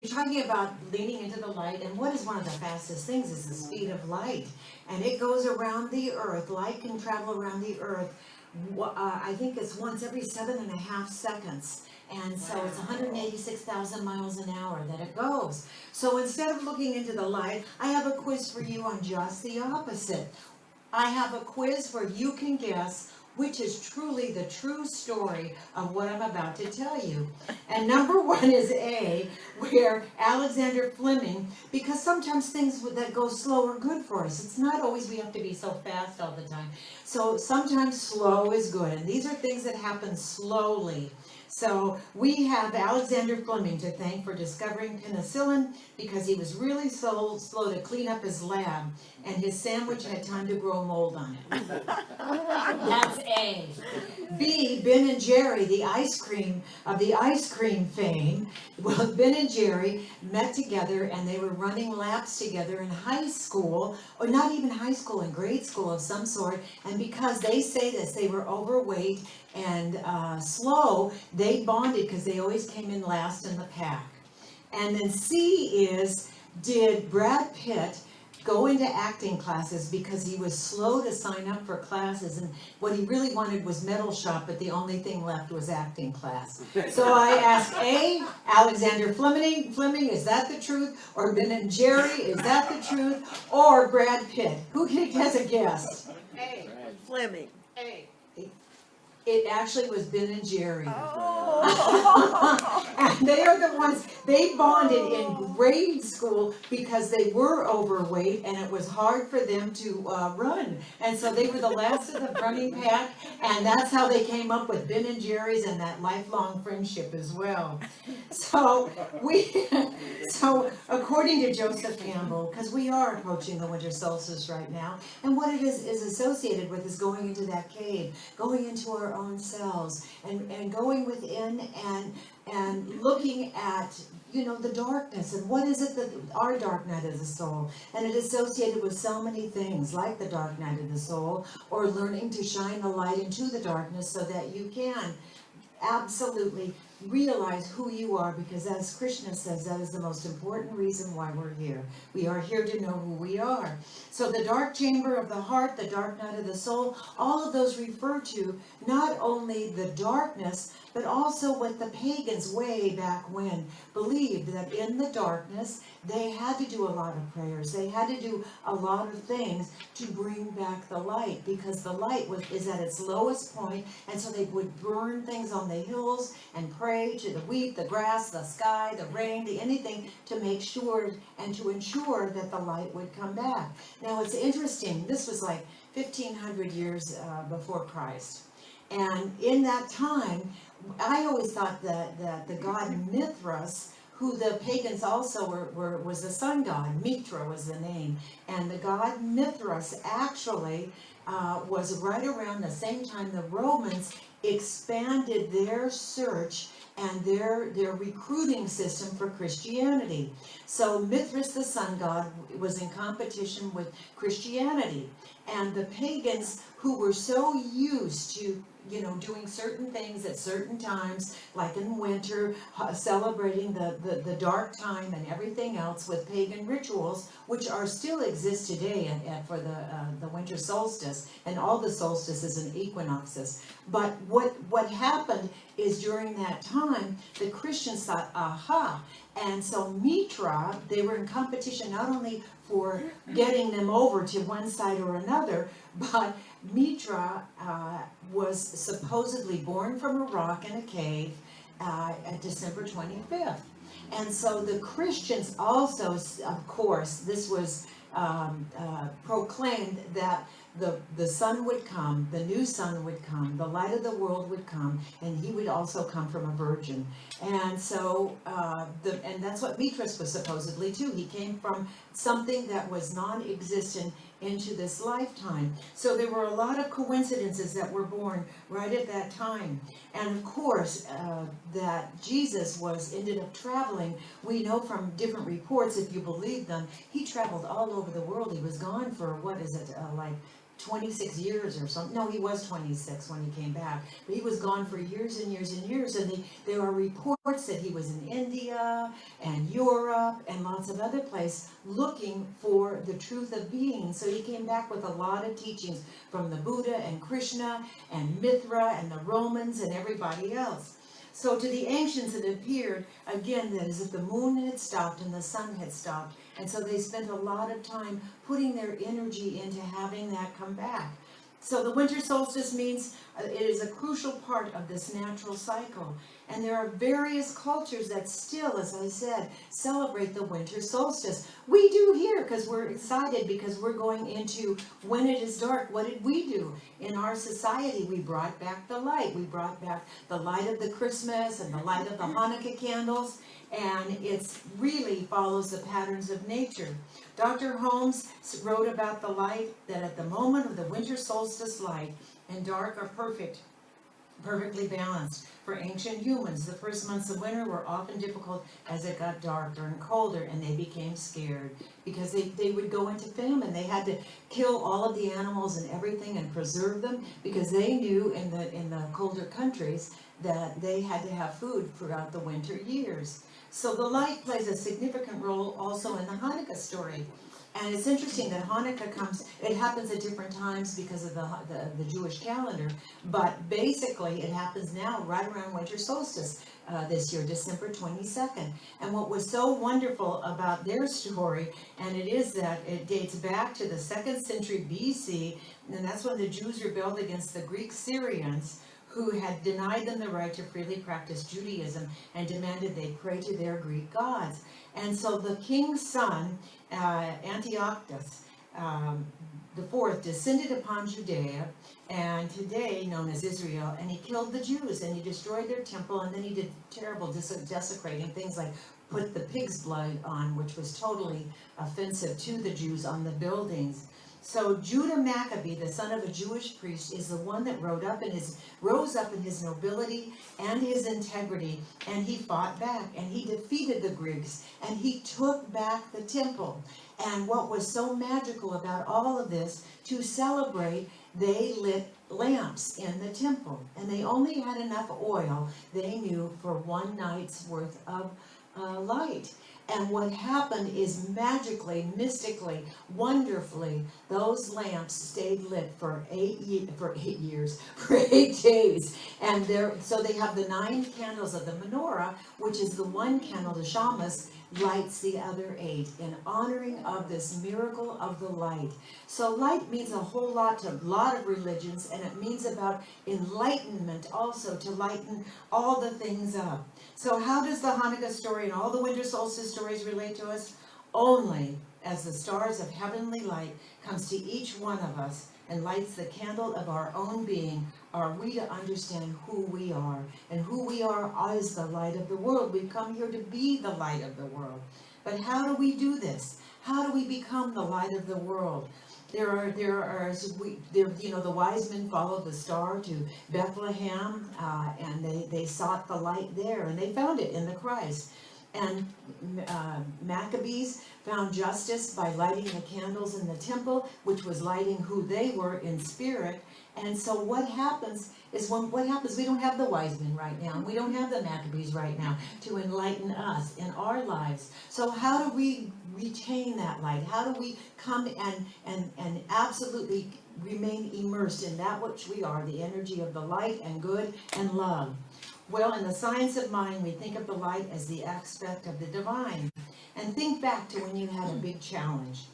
You're talking about leaning into the light, and what is one of the fastest things is the speed of light. And it goes around the earth. Light can travel around the earth, I think it's once every 7.5 seconds. And so it's 186,000 miles an hour that it goes. So instead of looking into the light, I have a quiz for you on just the opposite. I have a quiz where you can guess which is truly the true story of what I'm about to tell you. And number one is A, where Alexander Fleming, because sometimes things that go slow are good for us. It's not always we have to be so fast all the time. So sometimes slow is good, and these are things that happen slowly. So we have Alexander Fleming to thank for discovering penicillin because he was really slow to clean up his lab, and his sandwich had time to grow mold on it. That's A. B, Ben and Jerry, the ice cream fame. Well, Ben and Jerry met together and they were running laps together in high school, or not even high school, in grade school of some sort. And because they say this, they were overweight and slow, they bonded because they always came in last in the pack. And then C is, did Brad Pitt go into acting classes because he was slow to sign up for classes, and what he really wanted was metal shop, but the only thing left was acting class. So I ask A, Alexander Fleming, is that the truth? Or Ben and Jerry, is that the truth? Or Brad Pitt? Who has a guess? A. Fleming. A. It actually was Ben and Jerry. Oh. And they are the ones, they bonded in grade school because they were overweight and it was hard for them to run. And so they were the last of the running pack, and that's how they came up with Ben and Jerry's and that lifelong friendship as well. So according to Joseph Campbell, because we are approaching the winter solstice right now, and what it is associated with is going into that cave, going into our own selves, and going within and looking at, the darkness, and what is it that our dark night of the soul, and it is associated with so many things like the dark night of the soul, or learning to shine the light into the darkness so that you can absolutely realize who you are, because as Krishna says, that is the most important reason why we're here. We are here to know who we are. So the dark chamber of the heart, the dark night of the soul, all of those refer to not only the darkness, but also what the pagans way back when believed, that in the darkness they had to do a lot of prayers. They had to do a lot of things to bring back the light, because the light is at its lowest point, and so they would burn things on the hills and pray to the wheat, the grass, the sky, the rain, anything to make sure and to ensure that the light would come back. Now it's interesting, this was like 1,500 years before Christ. And in that time, I always thought that the god Mithra, who the pagans also was the sun god, Mithra was the name, and the god Mithra actually was right around the same time the Romans expanded their search and their recruiting system for Christianity. So Mithras, the sun god, was in competition with Christianity, and the pagans who were so used to doing certain things at certain times, like in winter, celebrating the dark time and everything else with pagan rituals, which are still exist today for the winter solstice, and all the solstices and equinoxes. But what happened is during that time, the Christians thought, aha, and so Mithra, they were in competition not only for getting them over to one side or another, but Mithra was supposedly born from a rock in a cave at December 25th. And so the Christians also, of course, this was proclaimed that the sun would come, the new sun would come, the light of the world would come, and he would also come from a virgin. And so, and that's what Mithras was supposedly too. He came from something that was non-existent into this lifetime. So there were a lot of coincidences that were born right at that time. And of course, that Jesus ended up traveling. We know from different reports, if you believe them, he traveled all over the world. He was gone for, like 26 years or something. No, he was 26 when he came back, but he was gone for years and years and years. And there are reports that he was in India and Europe and lots of other places looking for the truth of being. So he came back with a lot of teachings from the Buddha and Krishna and Mithra and the Romans and everybody else. So to the ancients it appeared, again, that as if the moon had stopped and the sun had stopped. And so they spent a lot of time putting their energy into having that come back. So the winter solstice means it is a crucial part of this natural cycle. And there are various cultures that still, as I said, celebrate the winter solstice. We do here because we're excited, because we're going into when it is dark. What did we do? In our society, we brought back the light. We brought back the light of the Christmas and the light of the Hanukkah candles. And it really follows the patterns of nature. Dr. Holmes wrote about the light, that at the moment of the winter solstice, light and dark are perfectly balanced. For ancient humans, the first months of winter were often difficult as it got darker and colder, and they became scared because they would go into famine. They had to kill all of the animals and everything and preserve them, because they knew in the colder countries that they had to have food throughout the winter years. So the light plays a significant role also in the Hanukkah story. And it's interesting that Hanukkah it happens at different times because of the Jewish calendar, but basically it happens now right around winter solstice this year, December 22nd. And what was so wonderful about their story, and it is that it dates back to the 2nd century BC, and that's when the Jews rebelled against the Greek Syrians, who had denied them the right to freely practice Judaism and demanded they pray to their Greek gods. And so the king's son, Antiochus IV, descended upon Judea, and today known as Israel, and he killed the Jews, and he destroyed their temple, and then he did terrible desecrating things like put the pig's blood on, which was totally offensive to the Jews, on the buildings. So Judah Maccabee, the son of a Jewish priest, is the one that rose up in his nobility and his integrity, and he fought back, and he defeated the Greeks, and he took back the temple. And what was so magical about all of this, to celebrate, they lit lamps in the temple, and they only had enough oil, they knew, for one night's worth of light. And what happened is magically, mystically, wonderfully, those lamps stayed lit for 8 days. And so they have the 9 candles of the menorah, which is the one candle, the shamas, lights the other 8 in honoring of this miracle of the light. So light means a whole lot to a lot of religions, and it means about enlightenment also, to lighten all the things up. So how does the Hanukkah story and all the winter solstice stories relate to us? Only as the stars of heavenly light comes to each one of us and lights the candle of our own being, are we to understand who we are. And who we are is the light of the world. We've come here to be the light of the world. But how do we do this? How do we become the light of the world? The wise men followed the star to Bethlehem, and they sought the light there, and they found it in the Christ. And Maccabees found justice by lighting the candles in the temple, which was lighting who they were in spirit. And so what happens is we don't have the wise men right now, and we don't have the Maccabees right now to enlighten us in our lives. So how do we retain that light? How do we come and absolutely remain immersed in that which we are, the energy of the light and good and love? Well, in the science of mind, we think of the light as the aspect of the divine. And think back to when you had a big challenge,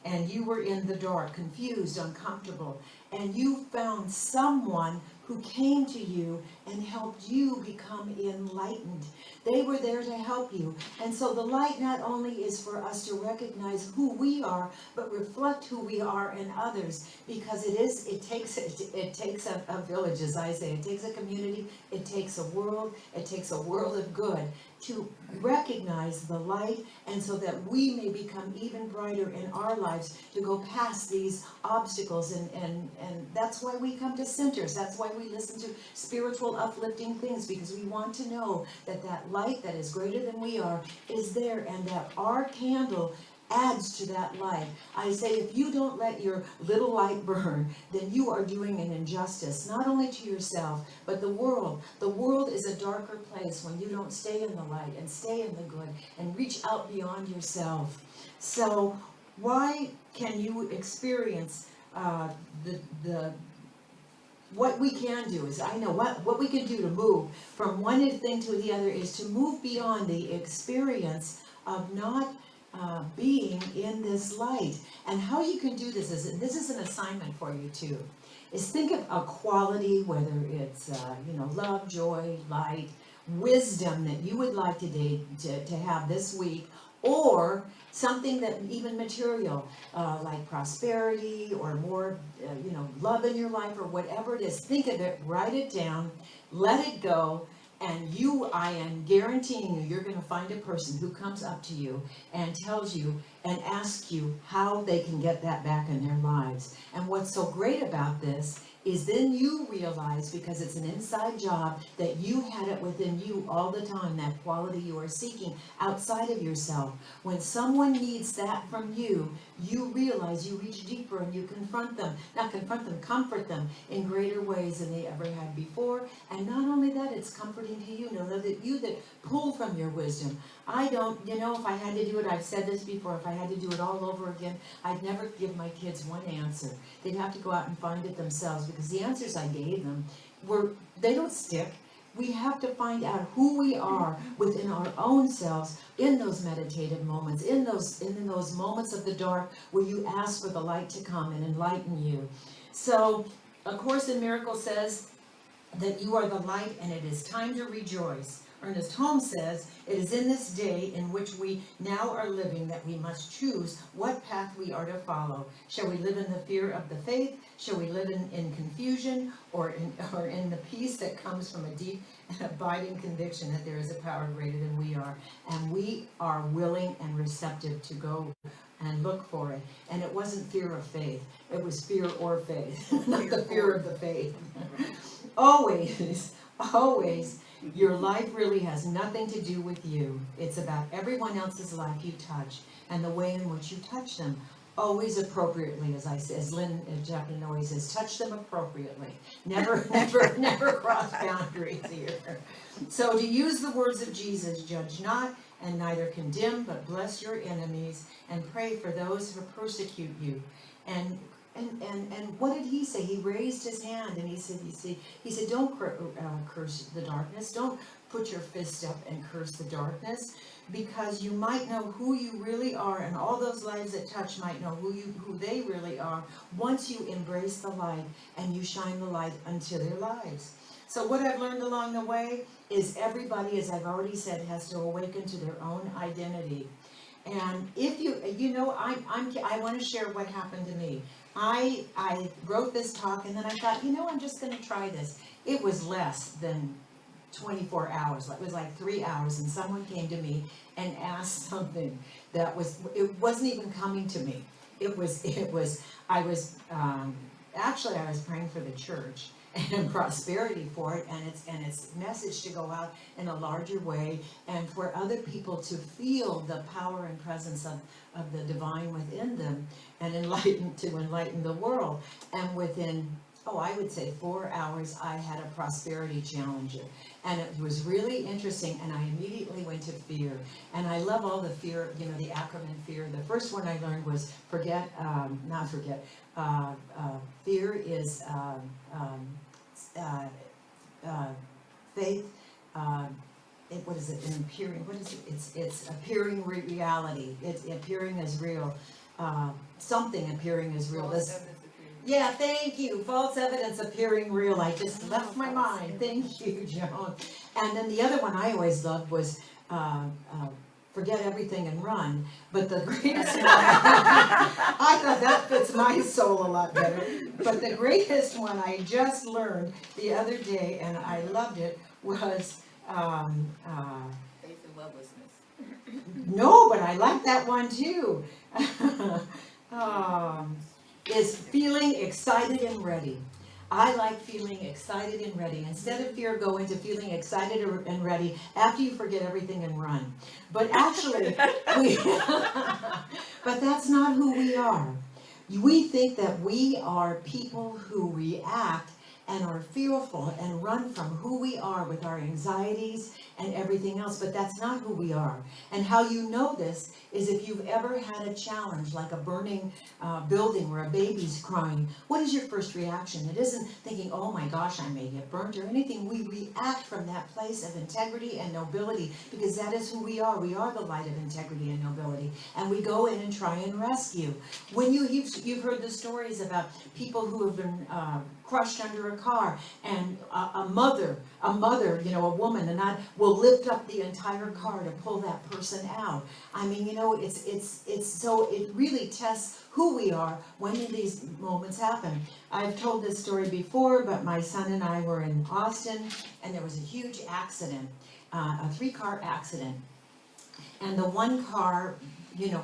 and you were in the dark, confused, uncomfortable, and you found someone who came to you and helped you become enlightened. They were there to help you. And so the light not only is for us to recognize who we are, but reflect who we are in others, because it takes a village, as I say. It takes a community, it takes a world of good to recognize the light, and so that we may become even brighter in our lives to go past these obstacles. And that's why we come to centers. That's why we listen to spiritual uplifting things, because we want to know that that light that is greater than we are is there, and that our candle adds to that light. I say, if you don't let your little light burn, then you are doing an injustice, not only to yourself, but the world. The world is a darker place when you don't stay in the light and stay in the good and reach out beyond yourself. So why can you experience what we can do is, I know what we can do to move from one thing to the other is to move beyond the experience of not being in this light. And how you can do this is, and this is an assignment for you too, is think of a quality, whether it's love, joy, light, wisdom that you would like to have this week, or something that even material, like prosperity or more, love in your life or whatever it is. Think of it, write it down, let it go, and I am guaranteeing you're going to find a person who comes up to you and tells you and asks you how they can get that back in their lives. And what's so great about this is then you realize, because it's an inside job, that you had it within you all the time, that quality you are seeking outside of yourself. When someone needs that from you, you realize you reach deeper and you confront them. Not confront them, comfort them in greater ways than they ever had before. And not only that, it's comforting to you. Know that you that pull from your wisdom. I don't, if I had to do it, I've said this before, if I had to do it all over again, I'd never give my kids one answer. They'd have to go out and find it themselves, because the answers I gave them they don't stick. We have to find out who we are within our own selves in those meditative moments, in those moments of the dark where you ask for the light to come and enlighten you. So, A Course in Miracles says that you are the light and it is time to rejoice. Ernest Holmes says, it is in this day in which we now are living that we must choose what path we are to follow. Shall we live in the fear of the faith? Shall we live in confusion, or in the peace that comes from a deep and abiding conviction that there is a power greater than we are? And we are willing and receptive to go and look for it. And it wasn't fear of faith. It was fear or faith, not the fear of the faith. Always, your life really has nothing to do with you. It's about everyone else's life you touch and the way in which you touch them. Always appropriately, as Lynn Jacqueline always says, touch them appropriately. Never cross boundaries here. So to use the words of Jesus, judge not and neither condemn, but bless your enemies and pray for those who persecute you. And what did he say? He raised his hand and he said, don't curse the darkness. Don't put your fist up and curse the darkness, because you might know who you really are, and all those lives that touch might know who they really are once you embrace the light and you shine the light into their lives. So what I've learned along the way is everybody, as I've already said, has to awaken to their own identity. And if I want to share what happened to me. I wrote this talk and then I thought, I'm just going to try this. It was less than 24 hours. It was like 3 hours, and someone came to me and asked something that it wasn't even coming to me. I was praying for the church and prosperity for it, and its message to go out in a larger way, and for other people to feel the power and presence of the divine within them, and enlighten the world. And within, I would say 4 hours, I had a prosperity challenger. And it was really interesting, and I immediately went to fear. And I love all the fear, the acronym fear. The first one I learned was fear is faith, what is it, an appearing, what is it? It's appearing reality. It's appearing as real. Something appearing as real. Yeah, thank you. False evidence appearing real. I just left my mind. Thank you, Joan. And then the other one I always loved was forget everything and run. But the greatest one, I thought that fits my soul a lot better. But the greatest one I just learned the other day, and I loved it, was faith and lovelessness. No, but I like that one too. Is feeling excited and ready. I like feeling excited and ready. Instead of fear, go into feeling excited and ready after you forget everything and run. But actually, but that's not who we are. We think that we are people who react and are fearful and run from who we are with our anxieties and everything else, but that's not who we are. And how you know this is if you've ever had a challenge, like a burning building where a baby's crying, what is your first reaction? It isn't thinking, oh my gosh, I may get burnt or anything. We react from that place of integrity and nobility, because that is who we are. We are the light of integrity and nobility, and we go in and try and rescue. When you've heard the stories about people who have been crushed under a car, and a mother, a woman, and I will lift up the entire car to pull that person out. I mean, it's so it really tests who we are when these moments happen. I've told this story before, but my son and I were in Austin, and there was a huge accident, a 3-car accident, and the one car,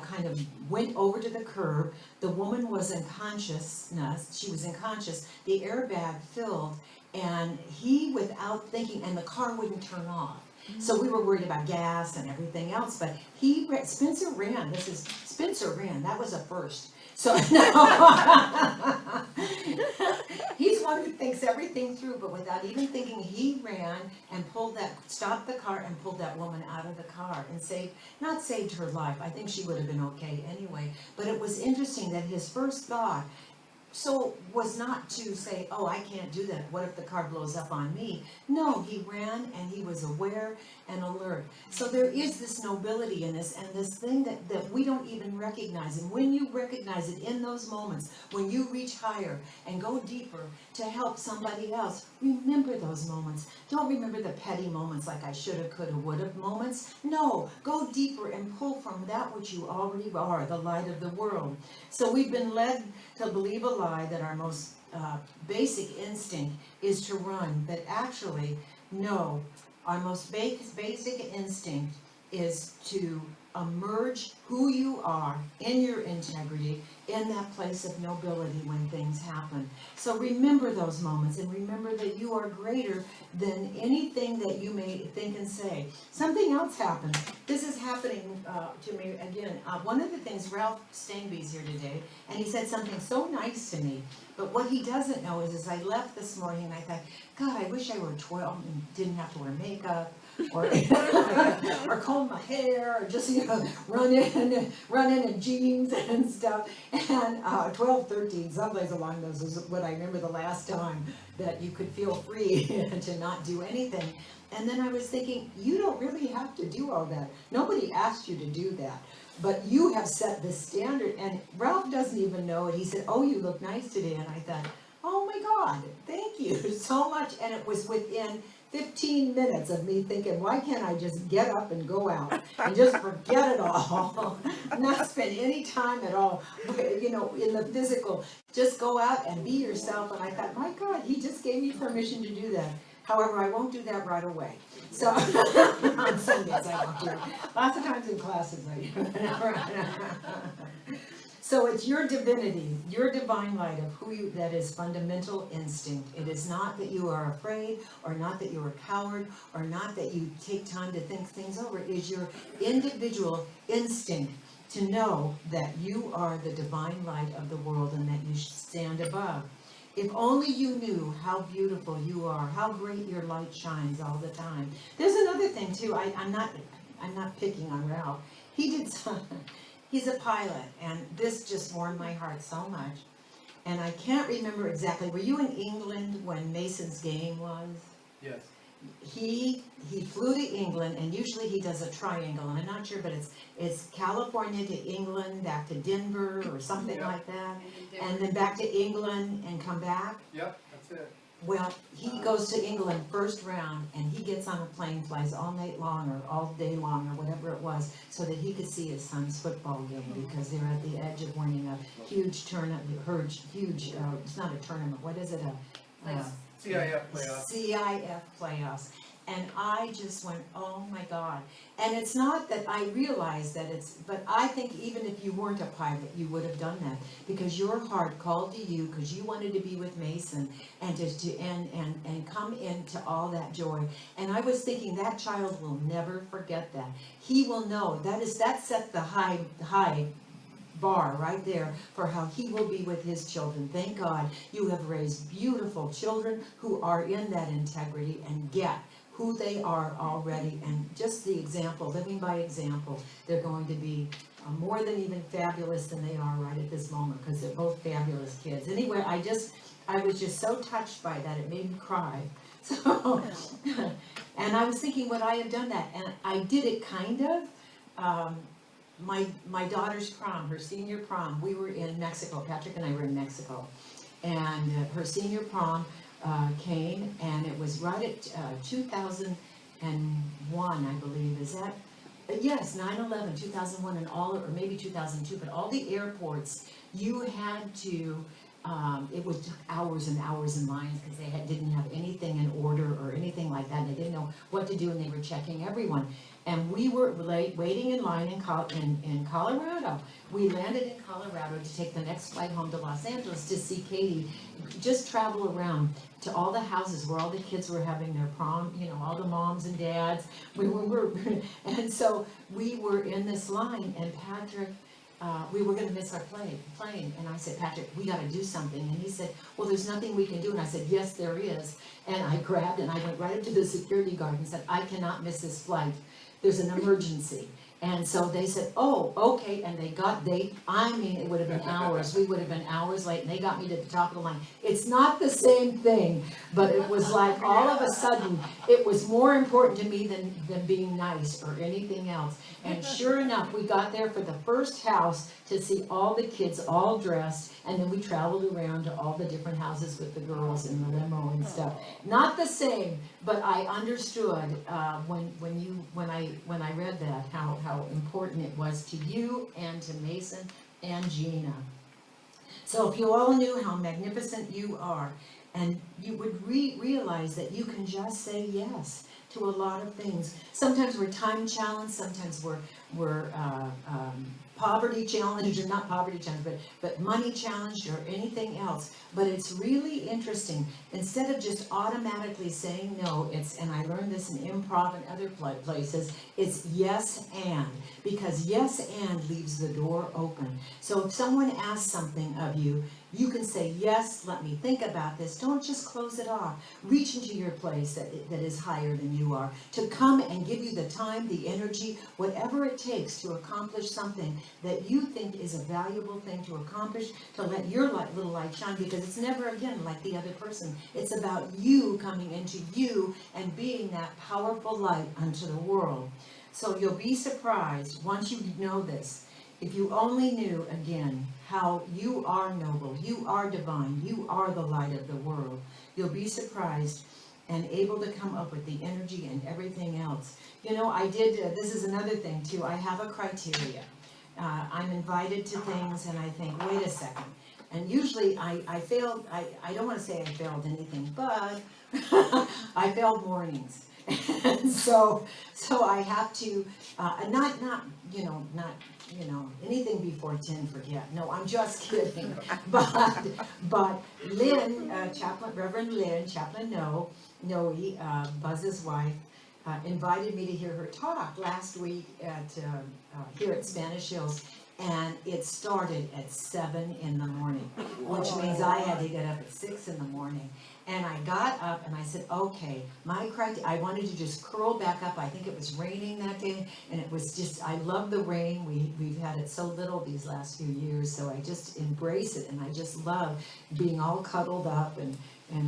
kind of went over to the curb. The woman was unconscious. She was unconscious. The airbag filled, and he, without thinking, and the car wouldn't turn off. So we were worried about gas and everything else, but Spencer ran. That was a first. So he's one who thinks everything through, but without even thinking, he ran and stopped the car and pulled that woman out of the car and not saved her life. I think she would have been okay anyway. But it was interesting that his first thought was not to say, oh, I can't do that. What if the car blows up on me? No, he ran and he was aware and alert. So there is this nobility in this, and this thing that we don't even recognize. And when you recognize it in those moments, when you reach higher and go deeper to help somebody else, remember those moments. Don't remember the petty moments like I shoulda, coulda, woulda moments. No, go deeper and pull from that which you already are, the light of the world. So we've been led to believe a lie that our most basic instinct is to run, but actually, no. Our most basic instinct is to emerge who you are in your integrity, in that place of nobility when things happen. So remember those moments, and remember that you are greater than anything that you may think and say. Something else happened. This is happening to me again. One of the things, Ralph Stangby's here today, and he said something so nice to me. But what he doesn't know is, as I left this morning, I thought, God, I wish I were 12 and didn't have to wear makeup, or or comb my hair, or just run in jeans and stuff. And 12, 13, someplace along those is what I remember the last time that you could feel free to not do anything. And then I was thinking, you don't really have to do all that. Nobody asked you to do that. But you have set the standard, and Ralph doesn't even know it. He said, oh, you look nice today. And I thought, oh my God, thank you so much. And it was within 15 minutes of me thinking, why can't I just get up and go out and just forget it all, not spend any time at all, in the physical, just go out and be yourself. And I thought, my God, he just gave me permission to do that. However, I won't do that right away. So on Sundays I won't do it. Lots of times in classes I do. So it's your divinity, your divine light of who you, that is fundamental instinct. It is not that you are afraid, or not that you're a coward, or not that you take time to think things over. It is your individual instinct to know that you are the divine light of the world and that you stand above. If only you knew how beautiful you are, how great your light shines all the time. There's another thing too. I'm not picking on Ralph. He's a pilot, and this just warmed my heart so much. And I can't remember exactly. Were you in England when Mason's game was? Yes. He flew to England, and usually he does a triangle, and I'm not sure, but it's California to England, back to Denver or something like that, and then back to England and come back. Yep, that's it. Well, he goes to England first round, and he gets on a plane, flies all night long or all day long or whatever it was, so that he could see his son's football game, because they're at the edge of winning a huge tournament. It's not a tournament. What is it? CIF playoffs. CIF playoffs. And I just went, oh my God. And it's not that I realize that but I think even if you weren't a pilot, you would have done that. Because your heart called to you, because you wanted to be with Mason, and and come into all that joy. And I was thinking that child will never forget that. He will know, that set the high bar right there for how he will be with his children. Thank God you have raised beautiful children who are in that integrity and get who they are already, and just the example, living by example, they're going to be more than even fabulous than they are right at this moment, because they're both fabulous kids. Anyway, I was just so touched by that, it made me cry. So, and I was thinking, would I have done that? And I did it kind of. My daughter's prom, her senior prom, we were in Mexico. Patrick and I were in Mexico, and her senior prom came, and it was right at 2001, I believe. Is that? Yes, 9/11, 2001, and all, or maybe 2002. But all the airports, you had to. It was hours and hours in lines because they didn't have anything in order or anything like that. And they didn't know what to do, and they were checking everyone. And we were waiting in line in Colorado. We landed in Colorado to take the next flight home to Los Angeles to see Katie just travel around to all the houses where all the kids were having their prom, all the moms and dads. And so we were in this line, and Patrick, we were going to miss our plane. And I said, Patrick, we got to do something. And he said, well, there's nothing we can do. And I said, yes, there is. And I grabbed, and I went right up to the security guard and said, I cannot miss this flight. There's an emergency. And so they said, oh, okay. And it would have been hours. We would have been hours late. And they got me to the top of the line. It's not the same thing, but it was like all of a sudden, it was more important to me than being nice or anything else. And sure enough, we got there for the first house to see all the kids all dressed. And then we traveled around to all the different houses with the girls in the limo and stuff. Not the same, but I understood when I read that how important it was to you and to Mason and Gina. So if you all knew how magnificent you are, and you would realize that you can just say yes to a lot of things. Sometimes we're time challenged, sometimes we're poverty challenged, or not poverty challenged, but money challenged or anything else. But it's really interesting. Instead of just automatically saying no, and I learned this in improv and other places, it's yes and. Because yes and leaves the door open. So if someone asks something of you, you can say, yes, let me think about this. Don't just close it off. Reach into your place that is higher than you are, to come and give you the time, the energy, whatever it takes to accomplish something that you think is a valuable thing to accomplish, to let your little light shine, because it's never, again, like the other person. It's about you coming into you and being that powerful light unto the world. So you'll be surprised once you know this. If you only knew, again, how you are noble, you are divine, you are the light of the world, you'll be surprised and able to come up with the energy and everything else. I did, this is another thing too, I have a criteria. I'm invited to things and I think, wait a second. And usually I failed, I don't want to say I failed anything, but I failed mornings. And so I have to, not anything before 10, forget. No, I'm just kidding. But Lynn, Reverend Lynn, Chaplain Noe, Buzz's wife, invited me to hear her talk last week here at Spanish Hills. And it started at 7 in the morning, which means I had to get up at 6 in the morning. And I got up and I said, okay, I wanted to just curl back up. I think it was raining that day, and it was just, I love the rain. We've had it so little these last few years, so I just embrace it, and I just love being all cuddled up and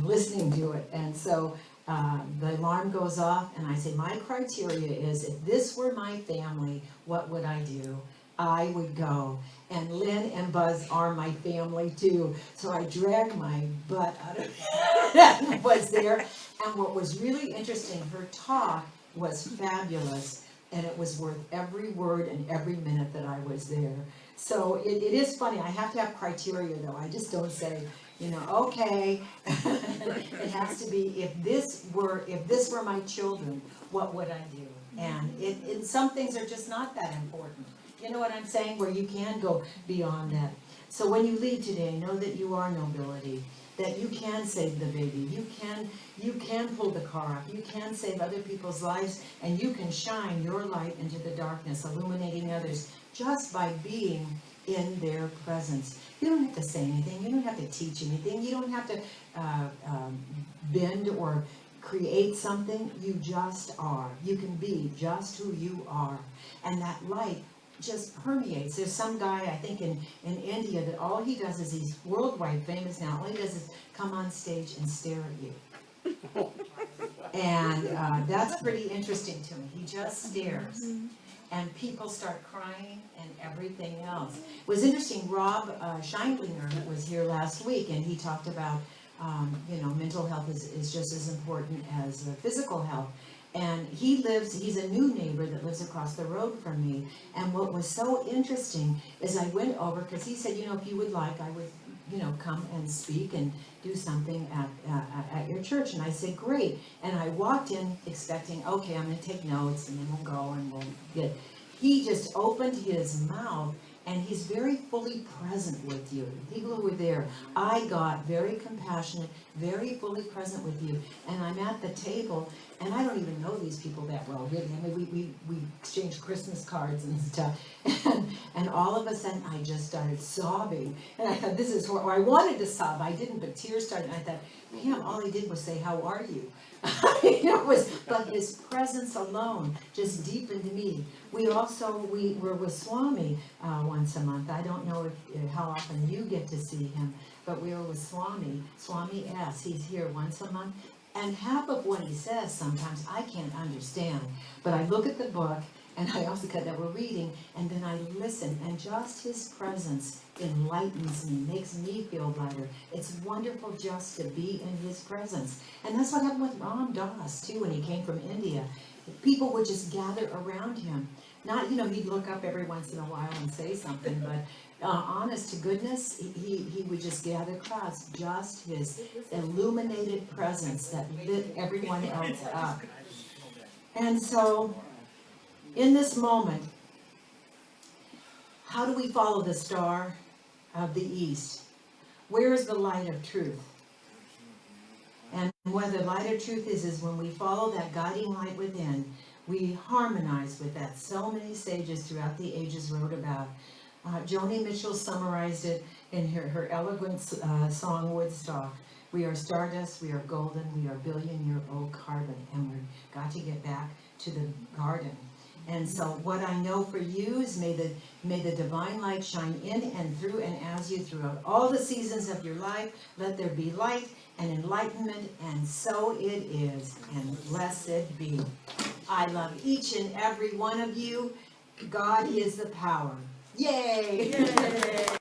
listening to it. And so the alarm goes off, and I say, my criteria is, if this were my family, what would I do? I would go. And Lynn and Buzz are my family too. So I dragged my butt out of it and was there. And what was really interesting, her talk was fabulous. And it was worth every word and every minute that I was there. So it is funny. I have to have criteria though. I just don't say, Okay. It has to be, if this were my children, what would I do? And some things are just not that important. You know what I'm saying? Where you can go beyond that. So when you leave today, know that you are nobility, that you can save the baby, you can pull the car off, you can save other people's lives, and you can shine your light into the darkness, illuminating others just by being in their presence. You don't have to say anything, you don't have to teach anything, you don't have to bend or create something, you just are. You can be just who you are. And that light just permeates. There's some guy, I think in India, that all he does is, he's worldwide famous now, all he does is come on stage and stare at you. And that's pretty interesting to me. He just stares. And people start crying and everything else. It was interesting, Rob Scheindlinger was here last week, and he talked about, mental health is just as important as physical health. And he's a new neighbor that lives across the road from me. And what was so interesting is I went over, because he said, if you would like, I would, come and speak and do something at your church. And I said, great. And I walked in expecting, okay, I'm going to take notes, and then we'll go and we'll get. He just opened his mouth, and he's very fully present with you. People who were there, I got very compassionate, very fully present with you. And I'm at the table, and I don't even know these people that well, really. I mean, we exchanged Christmas cards and stuff. And all of a sudden, I just started sobbing. And I thought, this is horrible. I wanted to sob. I didn't, but tears started. And I thought, Pam, all he did was say, how are you? But his presence alone just deepened me. We were with Swami once a month. I don't know how often you get to see him, but we were with Swami S. He's here once a month. And half of what he says sometimes I can't understand. But I look at the book, and I also got that we're reading, and then I listen, and just his presence enlightens me, makes me feel lighter. It's wonderful just to be in his presence. And that's what happened with Ram Dass, too, when he came from India. People would just gather around him. Not, he'd look up every once in a while and say something, but honest to goodness, he would just gather crowds. Just his illuminated presence that lit everyone else up. And so, in this moment, how do we follow the star of the east? Where is the light of truth? And where the light of truth is when we follow that guiding light within, we harmonize with that. So many sages throughout the ages wrote about. Joni Mitchell summarized it in her eloquent song, Woodstock. We are stardust, we are golden, we are billion-year-old carbon, and we've got to get back to the garden. And so what I know for you is may the divine light shine in and through and as you throughout all the seasons of your life. Let there be light and enlightenment, and so it is, and blessed be. I love each and every one of you. God is the power. Yay! Yay.